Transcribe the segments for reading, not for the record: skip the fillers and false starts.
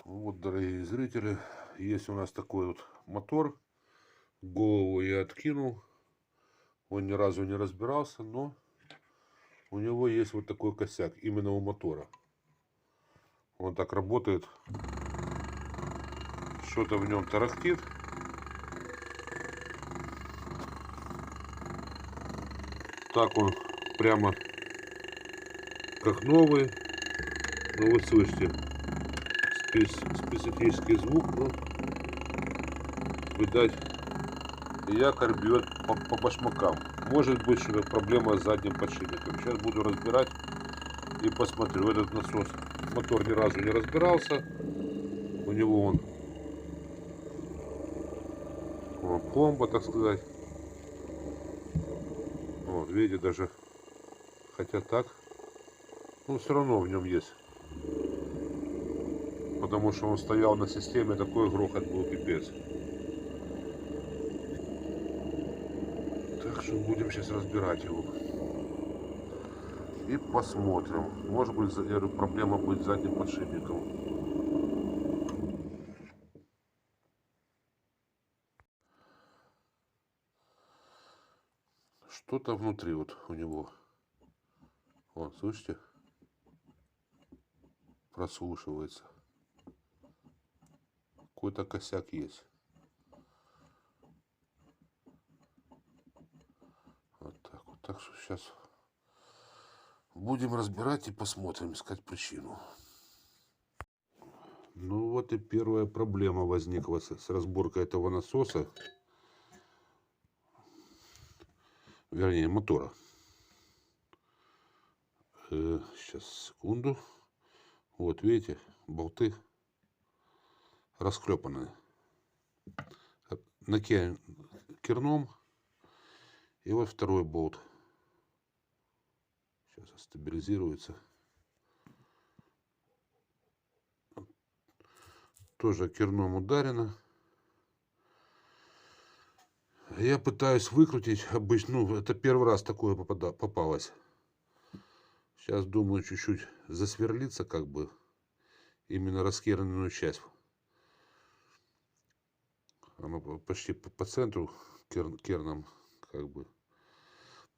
Вот, дорогие зрители, есть у нас такой вот мотор. Голову я откинул. Он ни разу не разбирался, но у него есть вот такой косяк именно у мотора. Он так работает. Что-то в нем тарахтит. Так он прямо как новый. Ну вы слышите специфический звук. Ну, видать, якорь бьет по башмакам. Может быть, что это проблема с задним подшипником. Сейчас буду разбирать и посмотрю. Этот насос, мотор ни разу не разбирался. У него он пломба, так сказать. Вот, видите, даже хотя так, ну все равно в нем есть. Потому что он стоял на системе, такой грохот был пипец. Так что будем сейчас разбирать его. И посмотрим. Может быть, я говорю, проблема будет с задним подшипником. Что-то внутри вот у него. Вот, слышите? Прослушивается. Какой-то косяк есть. Вот так вот. Так что сейчас будем разбирать и посмотрим, искать причину. Ну вот и первая проблема возникла с разборкой этого насоса. Вернее, мотора. Сейчас, секунду. Вот, видите, болты расклепанные. Керном. И вот второй болт. Сейчас стабилизируется. Тоже керном ударено. Я пытаюсь выкрутить обычно. Ну, это первый раз такое попалось. Сейчас думаю чуть-чуть засверлиться, как бы. Именно раскерненную часть. Оно почти по центру керном, как бы.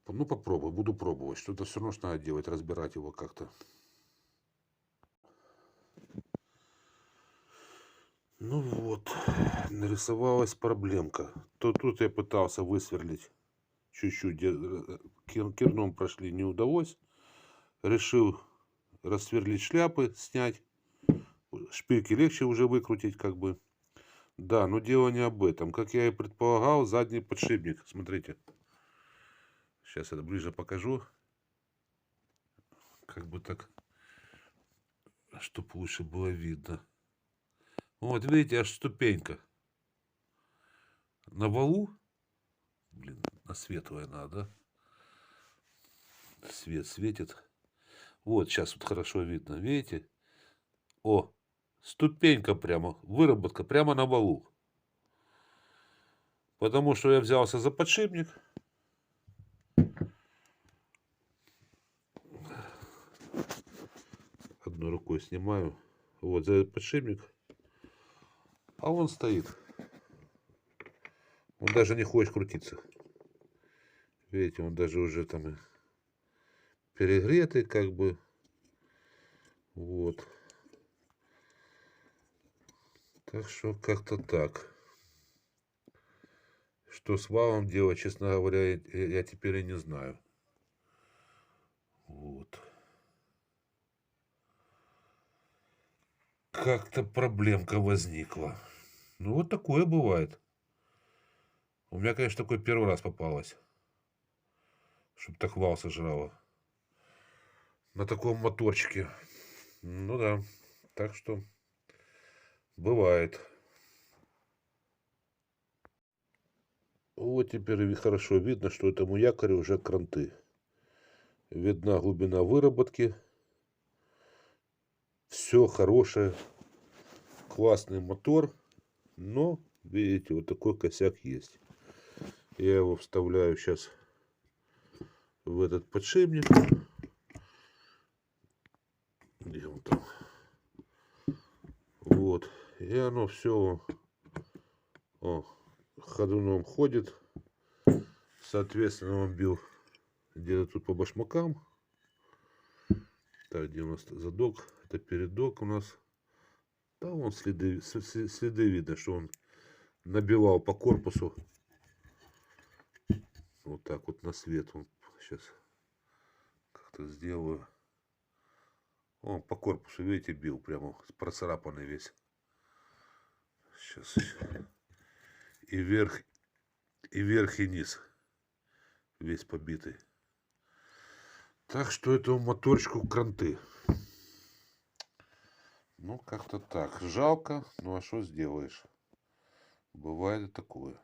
Ну, попробую, буду пробовать. Что-то все равно надо делать, разбирать его как-то. Ну вот, нарисовалась проблемка. То тут я пытался высверлить чуть-чуть, керном прошли, не удалось. Решил рассверлить шляпы, снять. Шпильки легче уже выкрутить, как бы. Да, но дело не об этом. Как я и предполагал, задний подшипник. Смотрите. Сейчас это ближе покажу. Как бы так, чтобы лучше было видно. Вот, видите, аж ступенька. На валу. Блин, на светлое надо. Свет светит. Вот, сейчас вот хорошо видно. Видите? О, ступенька прямо. Выработка прямо на валу. Потому что я взялся за подшипник. Одной рукой снимаю. Вот, за этот подшипник. А он стоит. Он даже не хочет крутиться. Видите, он даже уже там перегретый, как бы. Вот. Так что как-то так. Что с валом делать, честно говоря, я теперь и не знаю. Вот. Как-то проблемка возникла. Ну, вот такое бывает. У меня, конечно, такой первый раз попалось. Чтоб так вал сожрало. На таком моторчике. Ну да. Так что бывает. Вот теперь хорошо видно, что этому якорю уже кранты. Видна глубина выработки. Все хорошее. Классный мотор. Но, видите, вот такой косяк есть. Я его вставляю сейчас в этот подшипник. Где он там? Вот. И оно все ходуном ходит. Соответственно, он бил где-то тут по башмакам. Так, где у нас задок? Это передок у нас. Да, вон следы видно, что он набивал по корпусу. Вот так вот на свет. Он сейчас как-то сделаю. Он по корпусу, видите, бил прямо процарапанный весь. Сейчас. И вверх, и низ. Весь побитый. Так что этому моторчику кранты. Ну, как-то так. Жалко, ну а что сделаешь? Бывает и такое.